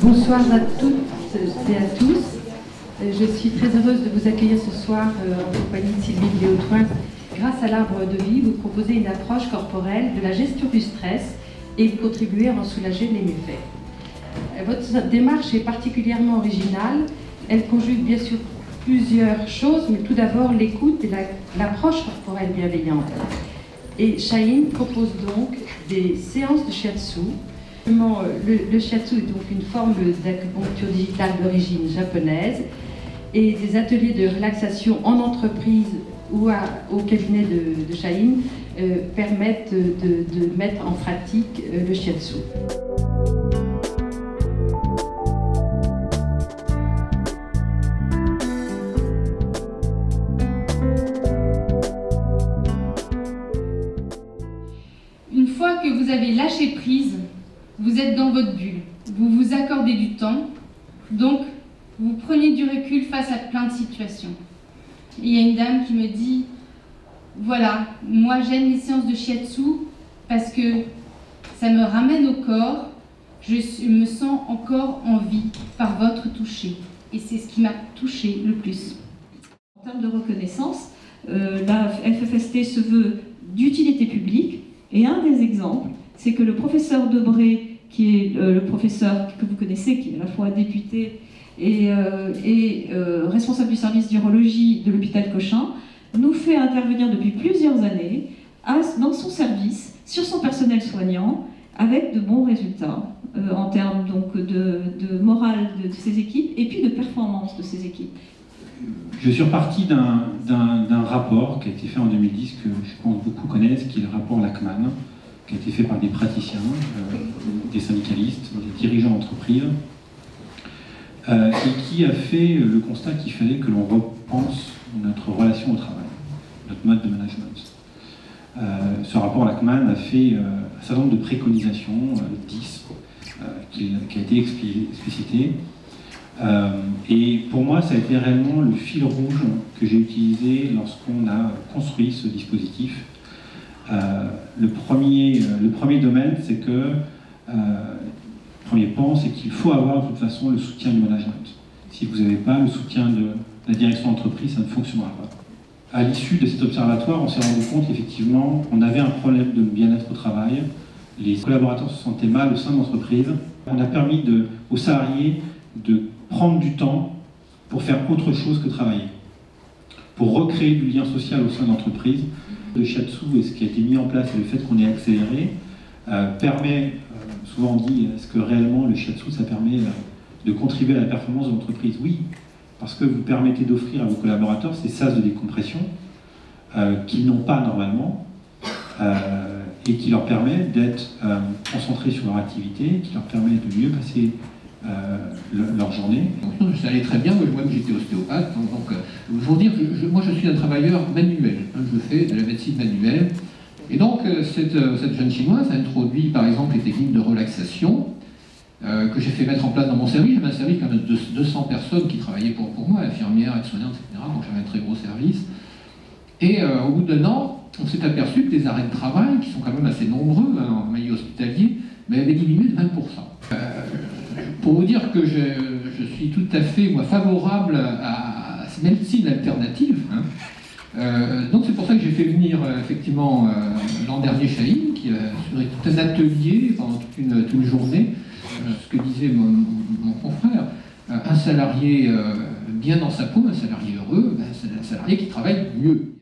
Bonsoir à toutes et à tous. Je suis très heureuse de vous accueillir ce soir en compagnie de Sylvie Léautouin. Grâce à l'arbre de vie, vous proposez une approche corporelle de la gestion du stress et vous contribuez à en soulager les méfaits. Votre démarche est particulièrement originale. Elle conjugue bien sûr plusieurs choses, mais tout d'abord l'écoute et l'approche corporelle bienveillante. Et Shahin propose donc des séances de shiatsu. Le shiatsu est donc une forme d'acupuncture digitale d'origine japonaise et des ateliers de relaxation en entreprise ou au cabinet de Shahin permettent de mettre en pratique le shiatsu. Une fois que vous avez lâché prise, vous êtes dans votre bulle, vous vous accordez du temps, donc vous prenez du recul face à plein de situations. Et il y a une dame qui me dit, voilà, moi j'aime les séances de shiatsu parce que ça me ramène au corps, je me sens encore en vie par votre toucher. Et c'est ce qui m'a touchée le plus. En termes de reconnaissance, la FFST se veut d'utilité publique et un des exemples, c'est que le professeur Debré, qui est le professeur que vous connaissez, qui est à la fois député et responsable du service d'urologie de l'hôpital Cochin, nous fait intervenir depuis plusieurs années dans son service, sur son personnel soignant, avec de bons résultats en termes donc, de morale de ses équipes et puis de performance de ses équipes. Je suis reparti d'un rapport qui a été fait en 2010, que je pense beaucoup connaissent, qui est le rapport Lachman, qui a été fait par des praticiens, des syndicalistes, des dirigeants d'entreprise, et qui a fait le constat qu'il fallait que l'on repense notre relation au travail, notre mode de management. Ce rapport Lachman a fait un certain nombre de préconisations, 10, qui a été explicité. Et pour moi, ça a été réellement le fil rouge que j'ai utilisé lorsqu'on a construit ce dispositif. Le premier domaine, c'est que, le premier pan, c'est qu'il faut avoir de toute façon le soutien du management. Si vous n'avez pas le soutien de la direction d'entreprise, ça ne fonctionnera pas. À l'issue de cet observatoire, on s'est rendu compte qu'effectivement, on avait un problème de bien-être au travail. Les collaborateurs se sentaient mal au sein de l'entreprise. On a permis aux salariés de prendre du temps pour faire autre chose que travailler, pour recréer du lien social au sein de l'entreprise. Le shiatsu et ce qui a été mis en place et le fait qu'on ait accéléré permet, souvent on dit, est-ce que réellement le shiatsu ça permet de contribuer à la performance de l'entreprise? Oui, parce que vous permettez d'offrir à vos collaborateurs ces sas de décompression qu'ils n'ont pas normalement et qui leur permet d'être concentrés sur leur activité, qui leur permet de mieux passer leur journée. Donc, ça allait très bien, moi que j'étais ostéopathe, donc il faut dire que moi je suis un travailleur manuel, je fais de la médecine manuelle, et donc cette jeune chinoise a introduit par exemple les techniques de relaxation que j'ai fait mettre en place dans mon service. J'avais un service quand même de 200 personnes qui travaillaient pour moi, infirmières, aides-soignantes, etc., donc j'avais un très gros service. Et au bout d'un an, on s'est aperçu que les arrêts de travail, qui sont quand même assez nombreux en milieu hospitalier, mais avaient diminué de 20%. Pour vous dire que je suis tout à fait favorable à ces médecines alternatives. Donc c'est pour ça que j'ai fait venir effectivement l'an dernier Shahin, qui a assuré tout un atelier pendant toute une journée. Ce que disait mon confrère, un salarié bien dans sa peau, un salarié heureux, c'est un salarié qui travaille mieux.